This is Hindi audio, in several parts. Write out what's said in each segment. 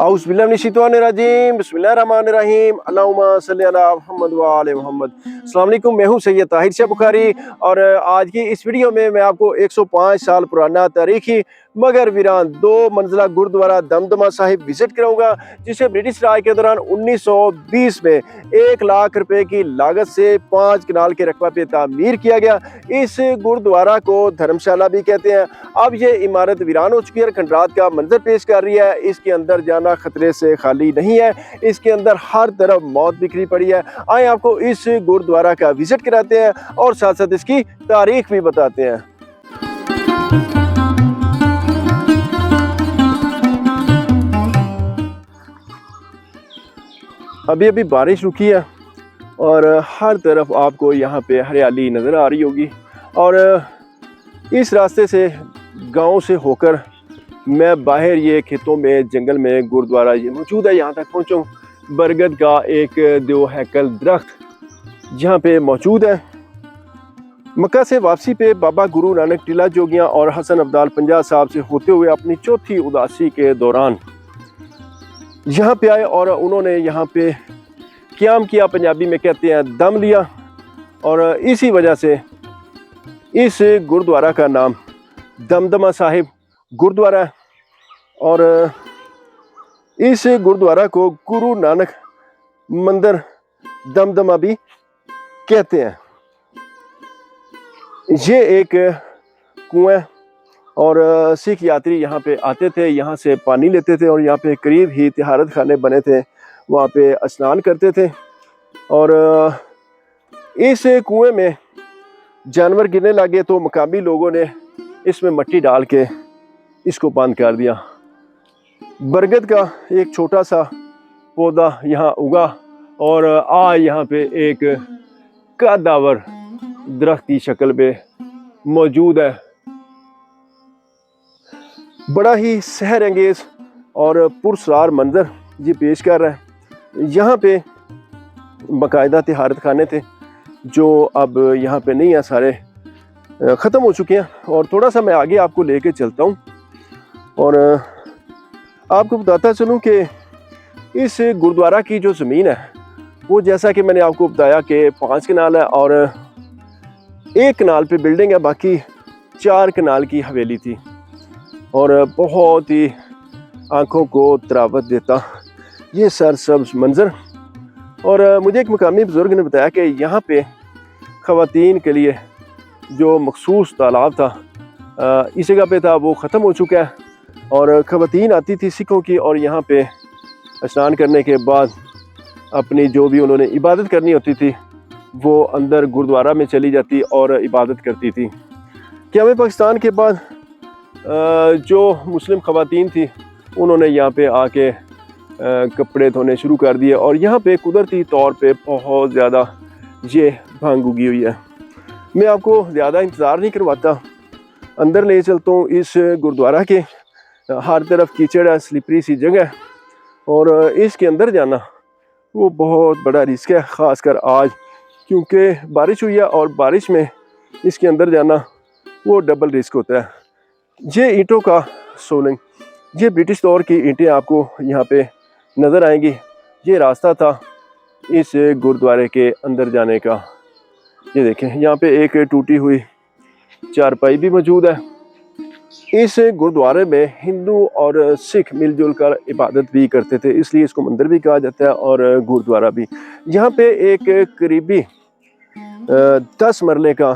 औज़ुबिल्लाहिमिनश्शैतानिर्रजीम बिस्मिल्लाहिर्रहमानिर्रहीम अल्लाहुम्मा सल्ली अला मुहम्मद व आले मुहम्मद। अस्सलाम वालेकुम, मैं हूं सैयद ताहिर शाह बुखारी और आज की इस वीडियो में मैं आपको 105 साल पुराना तारीखी मगर वीरान 2 मंजिला गुरुद्वारा दमदमा साहिब विजिट कराऊंगा, जिसे ब्रिटिश राज के दौरान 1920 में 1 लाख रुपए की लागत से 5 कनाल के रकबा पे तामीर किया गया। इस गुरुद्वारा को धर्मशाला भी कहते हैं। अब ये इमारत वीरान हो चुकी है, खंडरात का मंजर पेश कर रही है। इसके अंदर जाना खतरे से खाली नहीं है, इसके अंदर हर तरफ मौत बिखरी पड़ी है। आए आपको इस गुरुद्वारा का विजिट कराते हैं और साथ साथ इसकी तारीख भी बताते हैं। अभी अभी बारिश रुकी है और हर तरफ आपको यहाँ पे हरियाली नज़र आ रही होगी और इस रास्ते से गांव से होकर मैं बाहर ये खेतों में जंगल में गुरुद्वारा ये मौजूद है, यहाँ तक पहुँचा। बरगद का एक दो हैकल दरख्त जहाँ पे मौजूद है। मक्का से वापसी पे बाबा गुरु नानक टीला जोगियाँ और हसन अब्दाल पंजाब साहब से होते हुए अपनी चौथी उदासी के दौरान यहाँ पे आए और उन्होंने यहाँ पे क़याम किया, पंजाबी में कहते हैं दम लिया, और इसी वजह से इस गुरुद्वारा का नाम दमदमा साहिब गुरुद्वारा है। और इस गुरुद्वारा को गुरु नानक मंदिर दमदमा भी कहते हैं। ये एक कुआं और सिख यात्री यहाँ पे आते थे, यहाँ से पानी लेते थे और यहाँ पे करीब ही तिहारत खाने बने थे, वहाँ पे स्नान करते थे। और इस कुएं में जानवर गिरने लगे तो मकामी लोगों ने इसमें मिट्टी डाल के इसको बंद कर दिया। बरगद का एक छोटा सा पौधा यहाँ उगा और आज यहाँ पे एक कदावर दरख्त की शक्ल पे मौजूद है। बड़ा ही सहर अंगेज और पुरस्कार मंजर ये पेश कर रहा है। यहाँ पे बाकायदा तिहारत खाने थे जो अब यहाँ पे नहीं है, सारे ख़त्म हो चुके हैं। और थोड़ा सा मैं आगे आपको लेके चलता हूँ और आपको बताता चलूँ कि इस गुरुद्वारा की जो ज़मीन है वो, जैसा कि मैंने आपको बताया कि 5 कनाल है और 1 कनाल पे बिल्डिंग है, बाकी 4 कनाल की हवेली थी। और बहुत ही आँखों को तरावत देता ये सरसब्ज मंज़र। और मुझे एक मकामी बुज़ुर्ग ने बताया कि यहाँ पे ख़वातीन के लिए जो मखसूस तालाब था इस जगह पे था, वो ख़त्म हो चुका है। और ख़वातीन आती थी सिखों की और यहाँ पे स्नान करने के बाद अपनी जो भी उन्होंने इबादत करनी होती थी वो अंदर गुरुद्वारा में चली जाती और इबादत करती थी। क़याम पाकिस्तान के बाद जो मुस्लिम ख़वातीन थी उन्होंने यहाँ पे आके कपड़े धोने शुरू कर दिए और यहाँ पे कुदरती तौर पे बहुत ज़्यादा ये भांग उगी हुई है। मैं आपको ज़्यादा इंतज़ार नहीं करवाता, अंदर ले चलता हूँ। इस गुरुद्वारा के हर तरफ कीचड़ है, स्लिपरी सी जगह है और इसके अंदर जाना वो बहुत बड़ा रिस्क है, ख़ासकर आज क्योंकि बारिश हुई है और बारिश में इसके अंदर जाना वो डबल रिस्क होता है। ये ईंटों का सोलिंग, ये ब्रिटिश दौर की ईंटें आपको यहाँ पे नज़र आएंगी। ये रास्ता था इस गुरुद्वारे के अंदर जाने का। ये देखें, यहाँ पे एक टूटी हुई चारपाई भी मौजूद है। इस गुरुद्वारे में हिंदू और सिख मिलजुल कर इबादत भी करते थे, इसलिए इसको मंदिर भी कहा जाता है और गुरुद्वारा भी। यहाँ पे एक करीबी 10 मरले का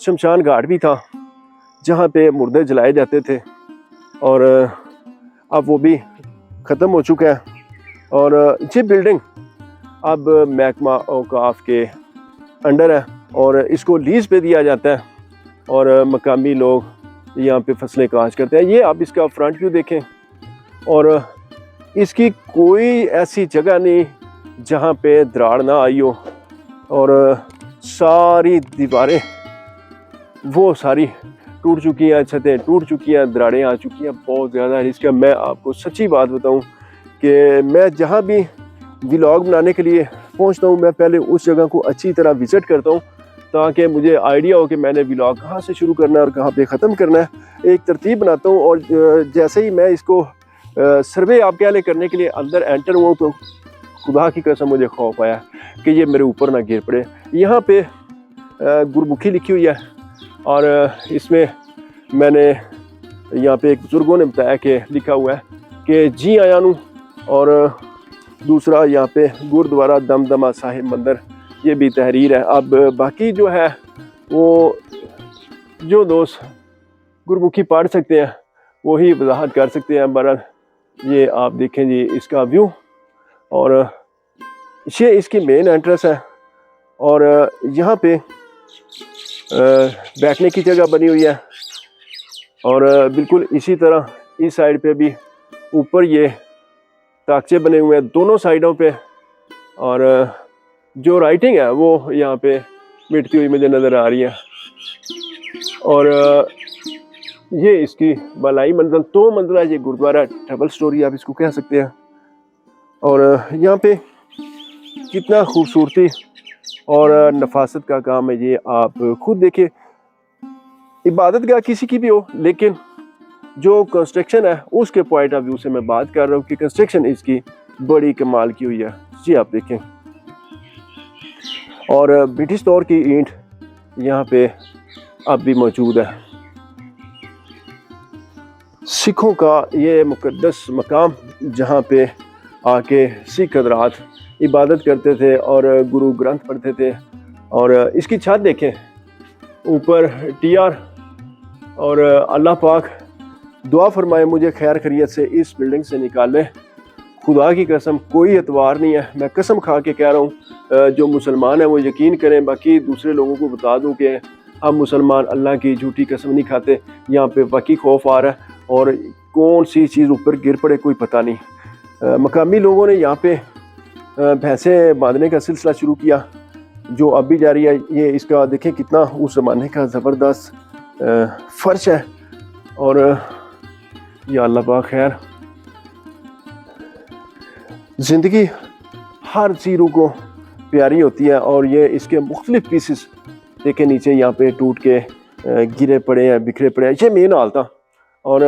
शमशान घाट भी था जहाँ पे मुर्दे जलाए जाते थे और अब वो भी ख़त्म हो चुका है। और ये बिल्डिंग अब महकमा औकाफ के अंडर है और इसको लीज पे दिया जाता है और मकामी लोग यहाँ पे फसलें काश्त करते हैं। ये आप इसका फ्रंट व्यू देखें और इसकी कोई ऐसी जगह नहीं जहाँ पे दरार ना आई हो और सारी दीवारें वो सारी टूट चुकी हैं, छतें टूट चुकी हैं, दरारें आ चुकी हैं। बहुत ज़्यादा रिस्क है। मैं आपको सच्ची बात बताऊं कि मैं जहां भी व्लॉग बनाने के लिए पहुंचता हूं मैं पहले उस जगह को अच्छी तरह विज़िट करता हूं ताकि मुझे आइडिया हो कि मैंने व्लॉग कहां से शुरू करना है और कहां पे ख़त्म करना है। एक तरतीब बनाता हूं और जैसे ही मैं इसको सर्वे आपके वाले करने के लिए अंदर एंटर हुआ तो खुदा की कसम मुझे खौफ आया कि ये मेरे ऊपर ना गिर पड़े। यहाँ पे गुरमुखी लिखी हुई है और इसमें मैंने यहाँ पे एक बुजुर्गों ने बताया कि लिखा हुआ है कि जी आया नू, और दूसरा यहाँ पे गुरुद्वारा दमदमा साहिब मंदिर, ये भी तहरीर है। अब बाकी जो है वो जो दोस्त गुरमुखी पढ़ सकते हैं वही वजाहत कर सकते हैं। बहरहाल ये आप देखें जी इसका व्यू, और ये इसकी मेन एंट्रेंस है और यहाँ पे बैठने की जगह बनी हुई है। और बिल्कुल इसी तरह इस साइड पे भी ऊपर ये ताकचे बने हुए हैं दोनों साइडों पे, और जो राइटिंग है वो यहाँ पे मिटती हुई मुझे नज़र आ रही है। और ये इसकी बलाई मंजिल, 2 मंजिला ये गुरुद्वारा, डबल स्टोरी आप इसको कह सकते हैं। और यहाँ पे कितना खूबसूरती और नफासत का काम है, ये आप खुद देखिए। इबादत गाह किसी की भी हो, लेकिन जो कंस्ट्रक्शन है उसके पॉइंट ऑफ व्यू से मैं बात कर रहा हूँ कि कंस्ट्रक्शन इसकी बड़ी कमाल की हुई है जी, आप देखें। और ब्रिटिश दौर की ईंट यहाँ पे अब भी मौजूद है। सिखों का ये मुकद्दस मकाम जहाँ पे आके सिख हज़रात इबादत करते थे और गुरु ग्रंथ पढ़ते थे। और इसकी छत देखें, ऊपर टीआर, और अल्लाह पाक दुआ फरमाए मुझे खैर खैरियत से इस बिल्डिंग से निकाले। खुदा की कसम कोई एतवार नहीं है, मैं कसम खा के कह रहा हूँ। जो मुसलमान है वो यकीन करें, बाकी दूसरे लोगों को बता दूँ कि हम मुसलमान अल्लाह की झूठी कसम नहीं खाते। यहाँ पे वाकई खौफ आ रहा है और कौन सी चीज़ ऊपर गिर पड़े कोई पता नहीं। मकामी लोगों ने यहाँ पे भैंसे बांधने का सिलसिला शुरू किया जो अब भी जारी है। ये इसका देखें कितना उस ज़माने का ज़बरदस्त फर्श है। और या अल्लाह पाक खैर, ज़िंदगी हर चीज़ों को प्यारी होती है। और ये इसके मुख्तलिफ पीसेस देखें नीचे यहाँ पे टूट के गिरे पड़े हैं, बिखरे पड़े हैं। ये मेन हाल था। और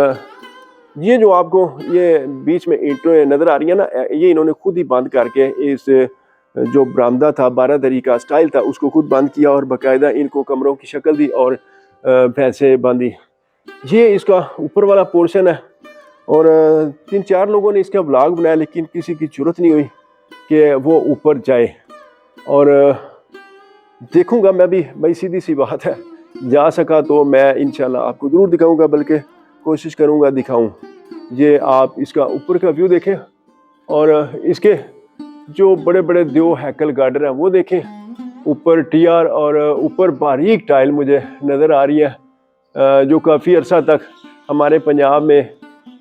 ये जो आपको ये बीच में ईंटें नज़र आ रही है ना, ये इन्होंने खुद ही बंद करके इस जो बरामदा था, 12 दरी का स्टाइल था, उसको खुद बंद किया और बाकायदा इनको कमरों की शक्ल दी और भैंसे बांधी। ये इसका ऊपर वाला पोर्शन है। और 3-4 लोगों ने इसका व्लॉग बनाया, लेकिन किसी की जरूरत नहीं हुई कि वो ऊपर जाए। और देखूंगा मैं भी, भाई सीधी सी बात है, जा सका तो मैं इंशाल्लाह आपको ज़रूर दिखाऊंगा, बल्कि कोशिश करूंगा दिखाऊं। ये आप इसका ऊपर का व्यू देखें और इसके जो बड़े बड़े दो हैकल गार्डर हैं वो देखें। ऊपर टीआर और ऊपर बारीक टाइल मुझे नज़र आ रही है, जो काफ़ी अरसा तक हमारे पंजाब में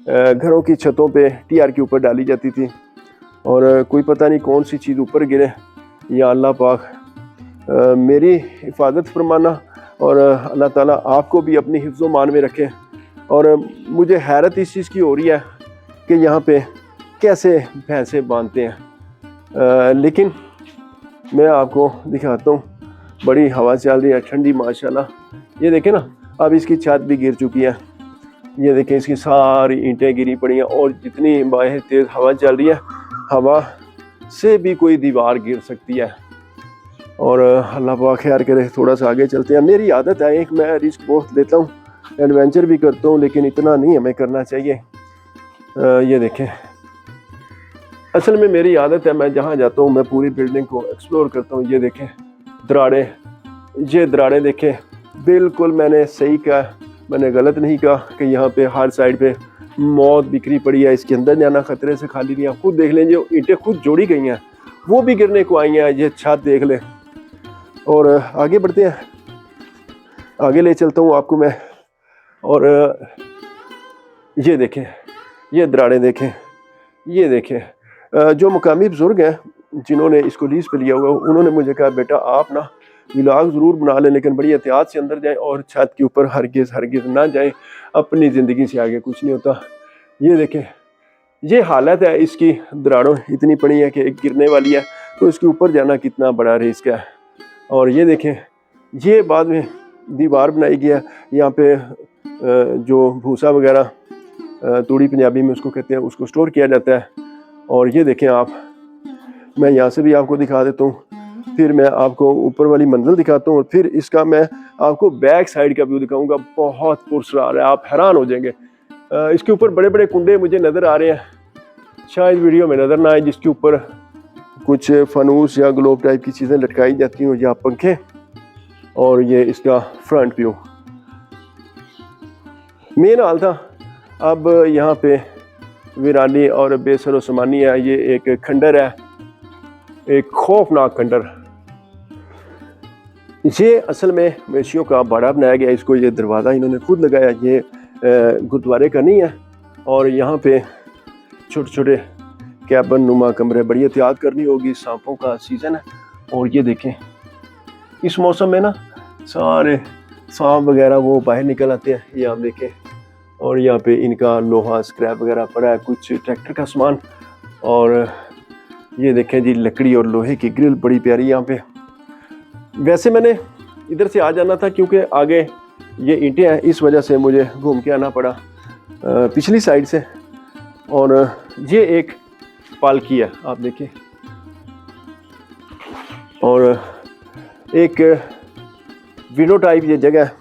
घरों की छतों पे टीआर के ऊपर डाली जाती थी। और कोई पता नहीं कौन सी चीज़ ऊपर गिरे। या अल्लाह पाक मेरी हिफाजत फरमाना और अल्लाह ताला आपको भी अपनी हिफ्ज़ो मान में रखे। और मुझे हैरत इस चीज़ की हो रही है कि यहाँ पे कैसे भैंसे बांधते हैं। लेकिन मैं आपको दिखाता हूँ, बड़ी हवा चल रही है ठंडी माशाल्लाह। ये देखें ना, अब इसकी छत भी गिर चुकी है। ये देखें इसकी सारी ईंटें गिरी पड़ी हैं और जितनी बाहर तेज़ हवा चल रही है, हवा से भी कोई दीवार गिर सकती है। और अल्लाह पाक खैर करे। थोड़ा सा आगे चलते हैं। मेरी आदत है, एक मैं रिस्क बहुत लेता हूँ, एडवेंचर भी करता हूँ, लेकिन इतना नहीं हमें करना चाहिए। ये देखें, असल में मेरी आदत है, मैं जहाँ जाता हूँ मैं पूरी बिल्डिंग को एक्सप्लोर करता हूँ। ये देखें दरारें, ये दरारें देखें, बिल्कुल मैंने सही कहा, मैंने गलत नहीं कहा कि यहाँ पे हर साइड पे मौत बिखरी पड़ी है। इसके अंदर जाना खतरे से खाली नहीं है। खुद देख लें, जो ईंटें खुद जोड़ी गई हैं वो भी गिरने को आई हैं। ये छत देख लें। और आगे बढ़ते हैं, आगे ले चलता हूँ आपको मैं। और ये देखें, ये दरारें देखें, ये देखें। जो मुकामी बुजुर्ग हैं जिन्होंने इसको लीज पे लिया हुआ, उन्होंने मुझे कहा बेटा आप ना व्लॉग ज़रूर बना लें, लेकिन बड़ी एहतियात से अंदर जाएं और छत के ऊपर हरगिज़ ना जाएं, अपनी ज़िंदगी से आगे कुछ नहीं होता। ये देखें, ये हालत है इसकी, दरारों इतनी पड़ी है कि एक गिरने वाली है, तो इसके ऊपर जाना कितना बड़ा रिस्क है। और ये देखें, ये बाद में दीवार बनाई गई है। यहाँ पे जो भूसा वगैरह तूड़ी पंजाबी में उसको कहते हैं, उसको स्टोर किया जाता है। और ये देखें आप, मैं यहाँ से भी आपको दिखा देता हूँ, फिर मैं आपको ऊपर वाली मंजिल दिखाता हूँ और फिर इसका मैं आपको बैक साइड का व्यू दिखाऊंगा। बहुत पुरस्कार है, आप हैरान हो जाएंगे। इसके ऊपर बड़े बड़े कुंडे मुझे नज़र आ रहे हैं, शायद वीडियो में नज़र ना आए, जिसके ऊपर कुछ फनूस या ग्लोब टाइप की चीज़ें लटकाई जाती हूँ या पंखे। और ये इसका फ्रंट व्यू मेन हाल था। अब यहाँ पे वीरानी और बेसरो समानी है। ये एक खंडर है, एक खौफनाक खंडर। ये असल में मवेशियों का बाड़ा बनाया गया, इसको ये दरवाज़ा इन्होंने खुद लगाया, ये गुरुद्वारे का नहीं है। और यहाँ पे छोटे छोटे कैबन नुमा कमरे, बड़ी एहतियात करनी होगी, सांपों का सीज़न है। और ये देखें इस मौसम में ना सारे सांप वगैरह वो बाहर निकल आते हैं, ये आप देखें। और यहाँ पे इनका लोहा स्क्रैप वगैरह पड़ा है, कुछ ट्रैक्टर का सामान। और ये देखें जी, लकड़ी और लोहे की ग्रिल बड़ी प्यारी यहाँ पे। वैसे मैंने इधर से आ जाना था क्योंकि आगे ये ईंटें हैं, इस वजह से मुझे घूम के आना पड़ा पिछली साइड से। और ये एक पालकी है, आप देखिए। और एक विंडो टाइप ये जगह है,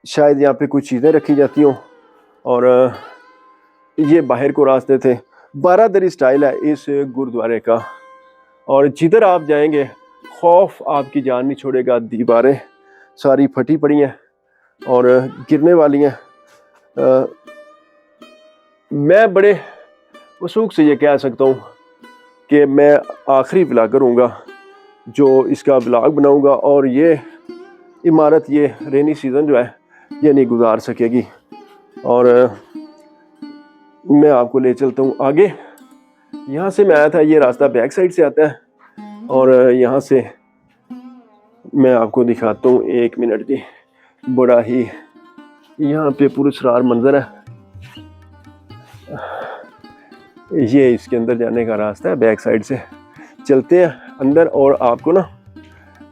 शायद यहाँ पे कुछ चीज़ें रखी जाती हों। और ये बाहर को रास्ते थे। बारादरी स्टाइल है इस गुरुद्वारे का। और जिधर आप जाएंगे खौफ आपकी जान नहीं छोड़ेगा। दीवारें सारी फटी पड़ी हैं और गिरने वाली हैं। मैं बड़े वसूख से ये कह सकता हूँ कि मैं आखिरी व्लॉगर हूँगा जो इसका व्लॉग बनाऊँगा। और ये इमारत, ये रेनी सीज़न जो है ये नहीं गुजार सकेगी। और मैं आपको ले चलता हूँ आगे। यहाँ से मैं आया था, ये रास्ता बैक साइड से आता है। और यहाँ से मैं आपको दिखाता हूँ, 1 मिनट जी, बड़ा ही यहाँ पे पुरस्कार मंजर है। ये इसके अंदर जाने का रास्ता है, बैक साइड से चलते हैं अंदर। और आपको ना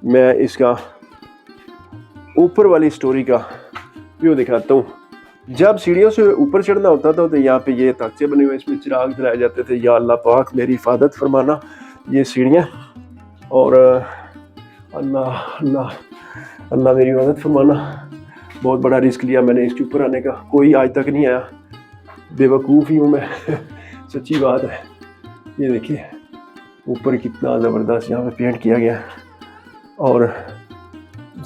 मैं इसका ऊपर वाली स्टोरी का व्यू दिखाता हूँ। जब सीढ़ियों से ऊपर चढ़ना होता था तो यहाँ पे ये तख्ते बने हुए, इसमें चिराग जलाए जाते थे। या अल्लाह पाक मेरी हिफाजत फरमाना, ये सीढ़ियाँ। और अल्लाह अल्लाह अल्लाह मेरी हिफाजत फरमाना। बहुत बड़ा रिस्क लिया मैंने इसके ऊपर आने का, कोई आज तक नहीं आया, बेवकूफ़ ही हूँ मैं सच्ची बात है। ये देखिए ऊपर कितना ज़बरदस्त यहाँ पे पेंट किया गया है। और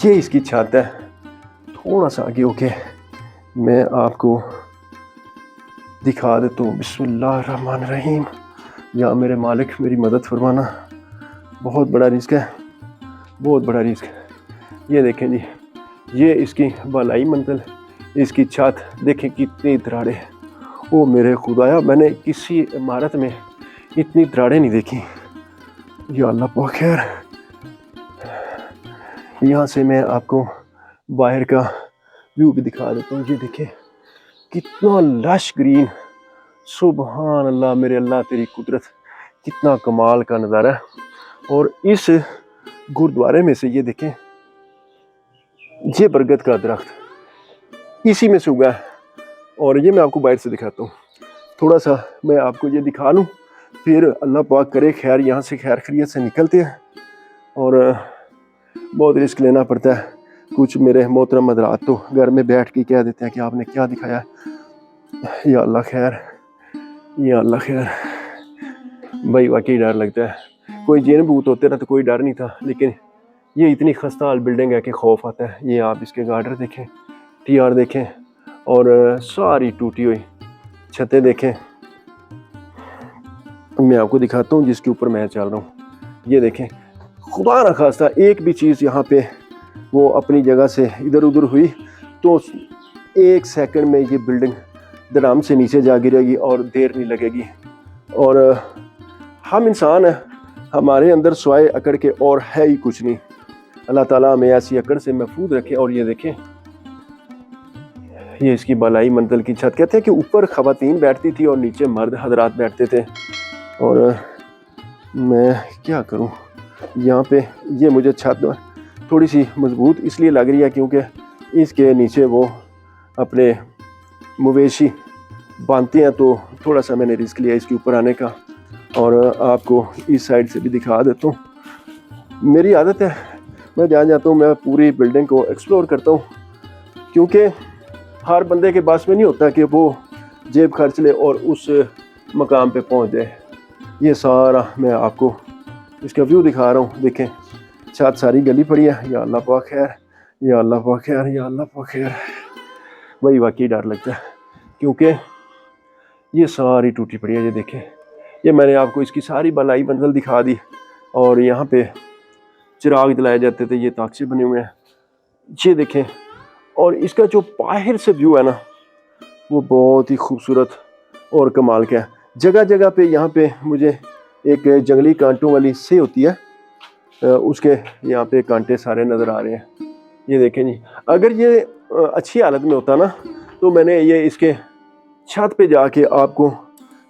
ये इसकी छत है। थोड़ा सा आगे होके मैं आपको दिखा देता हूँ। बिस्मिल्लाहिर्रहमानिर्रहीम। या मेरे मालिक मेरी मदद फरमाना। बहुत बड़ा रिस्क है, बहुत बड़ा रिस्क है। ये देखें जी, ये इसकी बालाई मंजिल, इसकी छत देखें कितनी दरारें। ओ मेरे खुदाया, मैंने किसी इमारत में इतनी दरारें नहीं देखी। या अल्लाह पाक खैर। यहाँ से मैं आपको बाहर का व्यू भी दिखा देता हूँ। ये देखें कितना लश ग्रीन। सुबहान अल्लाह, मेरे अल्लाह तेरी कुदरत, कितना कमाल का नज़ारा है। और इस गुरुद्वारे में से ये देखें, ये बरगद का दरख्त इसी में से उगा है। और ये मैं आपको बाहर से दिखाता हूँ। थोड़ा सा मैं आपको ये दिखा लूँ, फिर अल्लाह पाक करे खैर यहाँ से खैर खैरियत से निकलते हैं। और बहुत रिस्क लेना पड़ता है। कुछ मेरे मोहतरम हज़रात तो घर में बैठ के कह देते हैं कि आपने क्या दिखाया। या अल्लाह खैर, या अल्लाह खैर। भाई वाकई डर लगता है। कोई जिन भूत होते ना तो कोई डर नहीं था, लेकिन ये इतनी खस्ता हाल बिल्डिंग है कि खौफ आता है। ये आप इसके गार्डर देखें, TR देखें, और सारी टूटी हुई छतें देखें। मैं आपको दिखाता हूँ जिसके ऊपर मैं चल रहा हूँ। ये देखें, खुदा न खास्ता एक भी चीज़ यहाँ पे वो अपनी जगह से इधर उधर हुई तो 1 सेकंड में ये बिल्डिंग धड़ाम से नीचे जा गिरेगी और देर नहीं लगेगी। और हम इंसान हैं, हमारे अंदर स्वाय अकड़ के और है ही कुछ नहीं। अल्लाह ताला हमें ऐसी अकड़ से महफूज रखे। और ये देखें, ये इसकी बालाई मंजिल की छत। कहते हैं कि ऊपर ख़वातीन बैठती थी और नीचे मर्द हजरात बैठते थे। और मैं क्या करूं, यहाँ पे ये मुझे छत थोड़ी सी मजबूत इसलिए लग रही है क्योंकि इसके नीचे वो अपने मवेशी बांधते हैं तो थोड़ा सा मैंने रिस्क लिया इसके ऊपर आने का, और आपको इस साइड से भी दिखा देता हूँ। मेरी आदत है, मैं जहाँ जाता हूँ मैं पूरी बिल्डिंग को एक्सप्लोर करता हूँ, क्योंकि हर बंदे के पास में नहीं होता कि वो जेब खर्च ले और उस मकाम पे पहुँच जाए। ये सारा मैं आपको इसका व्यू दिखा रहा हूँ। देखें छत सारी गली पड़ी है। या अल्लाह पाक खैर, या अल्लाह पाक खैर, या अल्लाह पाक खैर। वही वाकई डर लगता है क्योंकि ये सारी टूटी पड़ी है। ये देखें, ये मैंने आपको इसकी सारी बलाई मंजिल दिखा दी, और यहाँ पे चिराग जलाए जाते थे, ये ताक से बने हुए हैं। ये देखें, और इसका जो बाहर से व्यू है ना वो बहुत ही खूबसूरत और कमाल का है। जगह जगह पे यहाँ पे मुझे एक जंगली कांटों वाली से होती है, उसके यहाँ पे कांटे सारे नज़र आ रहे हैं। ये देखें जी, अगर ये अच्छी हालत में होता ना तो मैंने ये इसके छत पे जाके आपको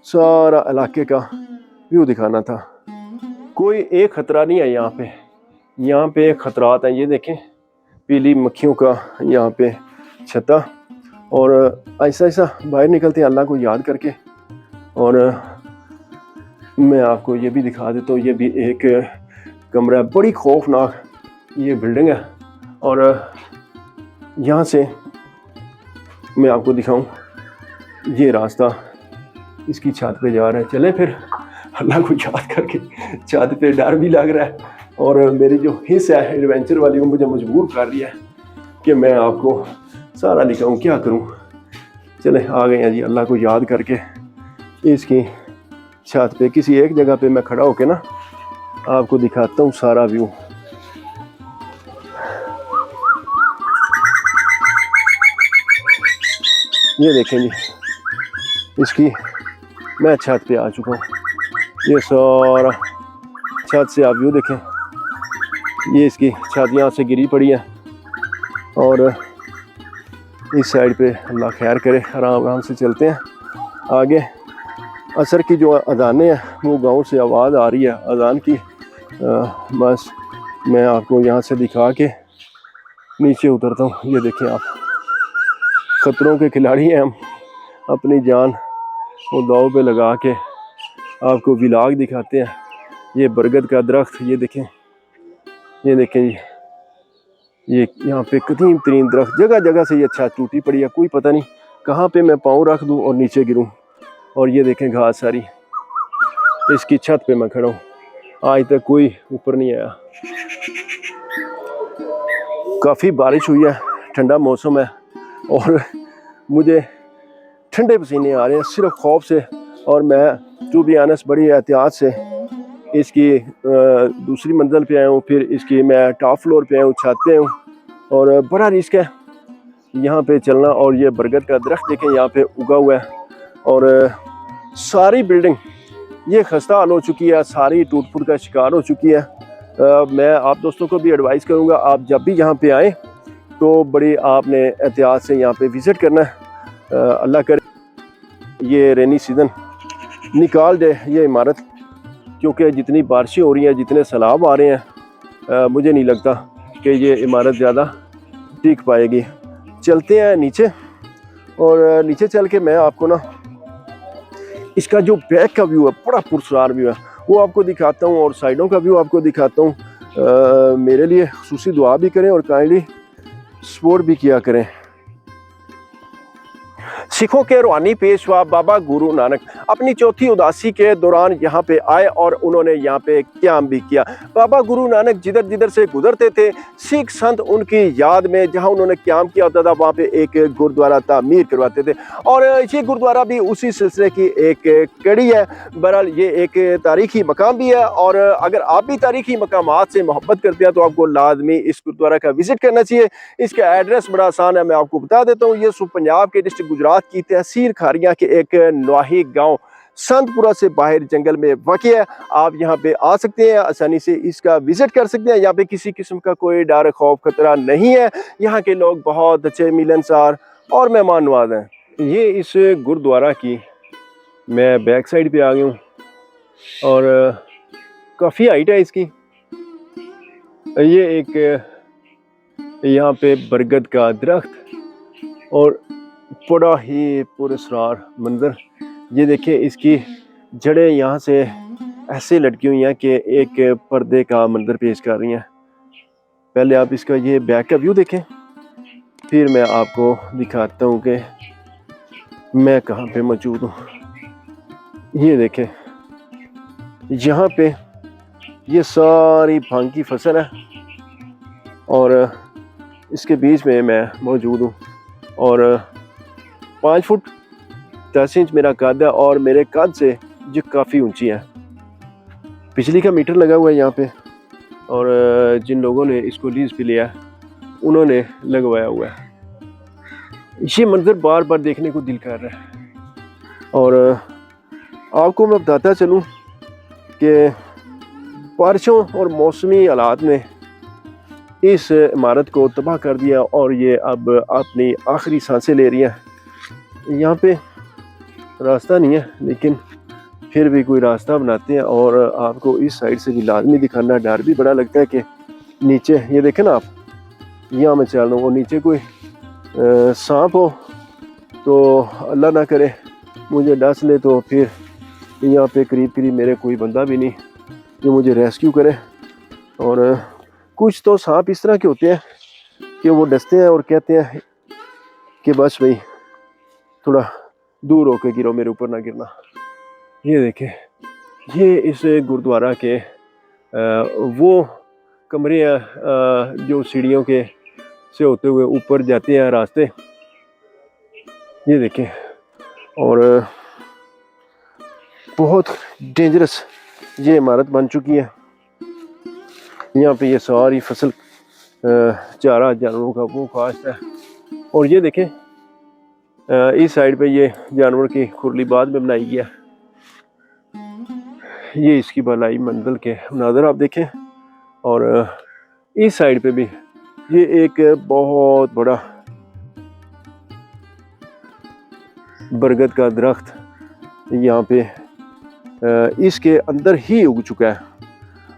सारा इलाके का व्यू दिखाना था। कोई एक ख़तरा नहीं है यहाँ पे ख़तरात हैं। ये देखें पीली मक्खियों का यहाँ पे छत्ता, और ऐसा ऐसा बाहर निकलते हैं अल्लाह को याद करके। और मैं आपको ये भी दिखा देता हूँ, ये भी एक कमरा है, बड़ी खौफनाक ये बिल्डिंग है। और यहाँ से मैं आपको दिखाऊं, ये रास्ता इसकी छत पे जा रहा है। चले फिर अल्लाह को याद करके। छत पे डर भी लग रहा है, और मेरी जो हिस्स है एडवेंचर वाली वो मुझे मजबूर कर रही है कि मैं आपको सारा दिखाऊं, क्या करूं। चले आ गए हैं जी, अल्लाह को याद करके। इसकी छत पे किसी एक जगह पे मैं खड़ा होके ना आपको दिखाता हूँ सारा व्यू। ये देखें जी, इसकी मैं छत पे आ चुका हूँ। ये सारा छत से आप व्यू देखें, ये इसकी छत यहाँ से गिरी पड़ी है, और इस साइड पे अल्लाह खैर करे। आराम आराम से चलते हैं आगे। असर की जो अजानें हैं वो गांव से आवाज़ आ रही है अजान की। बस मैं आपको यहाँ से दिखा के नीचे उतरता हूँ। ये देखें आप, ख़तरों के खिलाड़ी हैं हम, अपनी जान वो दाव पे लगा के आपको विलाग दिखाते हैं। ये बरगद का दरख्त, ये देखें जी, ये यहाँ पे कदीम तरीन दरख्त, जगह जगह से ये छत टूटी पड़ी है। कोई पता नहीं कहाँ पे मैं पाँव रख दूँ और नीचे गिरूँ। और ये देखें घास सारी, इसकी छत पे मैं खड़ा हूँ, आज तक कोई ऊपर नहीं आया। काफ़ी बारिश हुई है, ठंडा मौसम है, और मुझे ठंडे पसीने आ रहे हैं सिर्फ खौफ से। और मैं टू बी ऑनेस्ट बड़ी एहतियात से इसकी दूसरी मंजिल पे आया हूँ, फिर इसकी मैं टॉप फ्लोर पे आया हूँ, छत पे हूँ, और बड़ा रिस्क है यहाँ पे चलना। और ये बरगद का दरख्त देखें यहाँ पे उगा हुआ है, और सारी बिल्डिंग ये खस्ता हाल हो चुकी है, सारी टूट फूट का शिकार हो चुकी है। मैं आप दोस्तों को भी एडवाइस करूँगा, आप जब भी यहाँ पे आएँ तो बड़ी आपने एहतियात से यहाँ पे विज़िट करना है। अल्लाह करे ये रेनी सीज़न निकाल दे ये इमारत, क्योंकि जितनी बारिशें हो रही हैं, जितने सैलाब आ रहे हैं, मुझे नहीं लगता कि ये इमारत ज़्यादा टिक पाएगी। चलते हैं नीचे, और नीचे चल के मैं आपको ना इसका जो बैक का व्यू है, बड़ा पुरस्कार व्यू है, वो आपको दिखाता हूँ, और साइडों का व्यू आपको दिखाता हूँ। मेरे लिए खुसूसी दुआ भी करें और काइंडली सपोर्ट भी किया करें। सिखों के रूहानी पेशवा बाबा गुरु नानक अपनी चौथी उदासी के दौरान यहाँ पे आए और उन्होंने यहाँ पे क़याम भी किया। बाबा गुरु नानक जिधर जिधर से गुजरते थे, सिख संत उनकी याद में जहाँ उन्होंने क़याम किया होता था वहाँ पे एक गुरुद्वारा तामीर करवाते थे, और ये गुरुद्वारा भी उसी सिलसिले की एक कड़ी है। बहरहाल ये एक तारीखी मकाम भी है, और अगर आप भी तारीखी मकामात से मोहब्बत करते हैं तो आपको लाजमी इस गुरुद्वारा का विज़िट करना चाहिए। इसका एड्रेस बड़ा आसान है, मैं आपको बता देता हूँ। ये पंजाब के डिस्ट्रिक्ट गुजरात की तहसील खारिया के एक नवाही गांव संतपुरा से बाहर जंगल में वाक़ई है। आप यहाँ पे आ सकते हैं, आसानी से इसका विजिट कर सकते हैं। यहाँ पे किसी किस्म का कोई डर खौफ खतरा नहीं है। यहाँ के लोग बहुत अच्छे, मिलनसार और मेहमान नवाज हैं। ये इस गुरुद्वारा की मैं बैक साइड पे आ गया हूँ, और काफ़ी हाइट है इसकी। ये एक यहाँ पे बरगद का दरख्त, और बड़ा ही पुरस्कार मंजर। ये देखिए इसकी जड़ें यहाँ से ऐसे लटकी हुई हैं कि एक पर्दे का मंजर पेश कर रही हैं। पहले आप इसका ये बैक का व्यू देखें, फिर मैं आपको दिखाता हूँ कि मैं कहाँ पे मौजूद हूँ। ये देखें यहाँ पे ये सारी भांग की फसल है और इसके बीच में मैं मौजूद हूँ और 5 फुट 10 इंच मेरा कद है और मेरे कद से ये काफ़ी ऊंची है। बिजली का मीटर लगा हुआ है यहाँ पे और जिन लोगों ने इसको लीज पे लिया उन्होंने लगवाया हुआ है। ये मंजर बार बार देखने को दिल कर रहा है और आपको मैं बताता चलूँ कि बारिशों और मौसमी हालात ने इस इमारत को तबाह कर दिया और ये अब अपनी आखिरी सांसें ले रही हैं। यहाँ पे रास्ता नहीं है लेकिन फिर भी कोई रास्ता बनाते हैं और आपको इस साइड से भी लाजमी दिखाना। डर भी बड़ा लगता है कि नीचे ये देखें ना आप, यहाँ मैं चल रहा हूँ और नीचे कोई सांप हो तो अल्लाह ना करे मुझे डस ले तो फिर यहाँ पे करीब करीब मेरे कोई बंदा भी नहीं जो मुझे रेस्क्यू करे। और कुछ तो सांप इस तरह के होते हैं कि वो डसते हैं और कहते हैं कि बस भाई थोड़ा दूर होकर गिरो, मेरे ऊपर ना गिरना। ये देखें ये इस गुरुद्वारा के वो कमरे हैं जो सीढ़ियों के से होते हुए ऊपर जाते हैं रास्ते। ये देखें और बहुत डेंजरस ये इमारत बन चुकी है। यहाँ पे ये सारी फसल चारा जानवरों का वो काश्त है और ये देखें इस साइड पे ये जानवर की खुरली बाद में बनाई गया। ये इसकी भलाई मंजिल के नाज़र आप देखें और इस साइड पे भी ये एक बहुत बड़ा बरगद का दरख्त यहाँ पे इसके अंदर ही उग चुका है।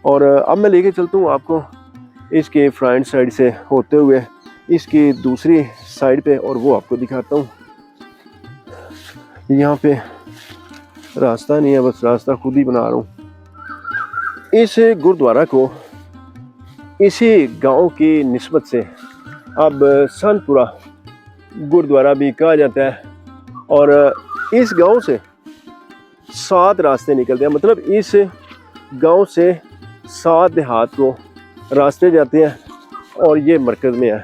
और अब मैं लेके चलता हूँ आपको इसके फ्रंट साइड से होते हुए इसकी दूसरी साइड पे और वो आपको दिखाता हूँ। यहाँ पे रास्ता नहीं है, बस रास्ता खुद ही बना रहा हूँ। इस गुरुद्वारा को इसी गांव की निस्बत से अब संतपुरा गुरुद्वारा भी कहा जाता है और इस गांव से 7 रास्ते निकलते हैं। मतलब इस गांव से 7 देहात को रास्ते जाते हैं और ये मरकज़ में है।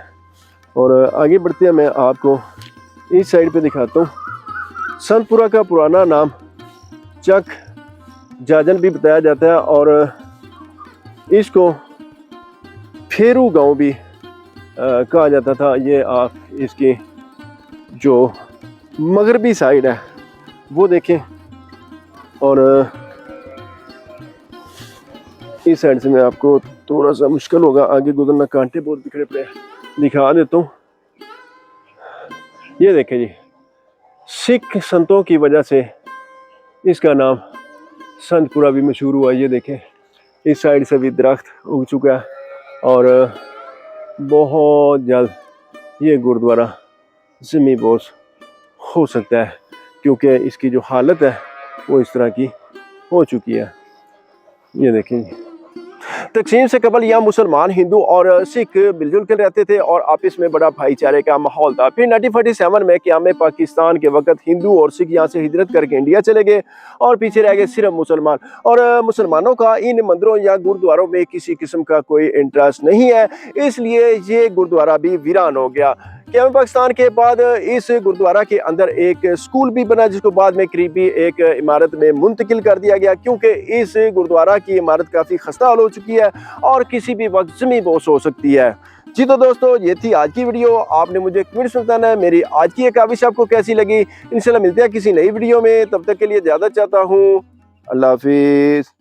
और आगे बढ़ते हैं, मैं आपको इस साइड पे दिखाता हूँ। संतपुरा का पुराना नाम चक जाजन भी बताया जाता है और इसको फेरू गांव भी कहा जाता था। ये आप इसकी जो मगरबी साइड है वो देखें और इस साइड से मैं आपको थोड़ा सा मुश्किल होगा आगे गुजरना, कांटे बहुत बिखरे पड़े, दिखा देता हूँ। ये देखें जी, सिख संतों की वजह से इसका नाम संतपुरा भी मशहूर हुआ। ये देखें इस साइड से भी दरख्त उग चुका है और बहुत जल्द ये गुरुद्वारा ज़मीं बोस हो सकता है क्योंकि इसकी जो हालत है वो इस तरह की हो चुकी है। ये देखें तकसीम से कबल यहाँ मुसलमान, हिंदू और सिख मिलजुल कर रहते थे और आपस में बड़ा भाईचारे का माहौल था। फिर 1947 में क़याम पाकिस्तान के वक्त हिंदू और सिख यहाँ से हिजरत करके इंडिया चले गए और पीछे रह गए सिर्फ मुसलमान। और मुसलमानों का इन मंदिरों या गुरुद्वारों में किसी किस्म का कोई इंटरेस्ट नहीं है, इसलिए ये गुरुद्वारा भी वीरान हो गया। क़याम पाकिस्तान के बाद इस गुरुद्वारा के अंदर एक स्कूल भी बना जिसको बाद में करीबी एक इमारत में मुंतकिल कर दिया गया क्योंकि इस गुरुद्वारा की इमारत काफ़ी खस्ता हाल हो चुकी है और किसी भी वक्त ज़मीं बोस हो सकती है। जी तो दोस्तों ये थी आज की वीडियो। आपने मुझे कमेंट्स में बताना है मेरी आज की ये काविश आपको कैसी लगी। इंशाल्लाह मिलते हैं किसी नई वीडियो में, तब तक के लिए ज़्यादा चाहता हूँ। अल्लाह हाफिज़।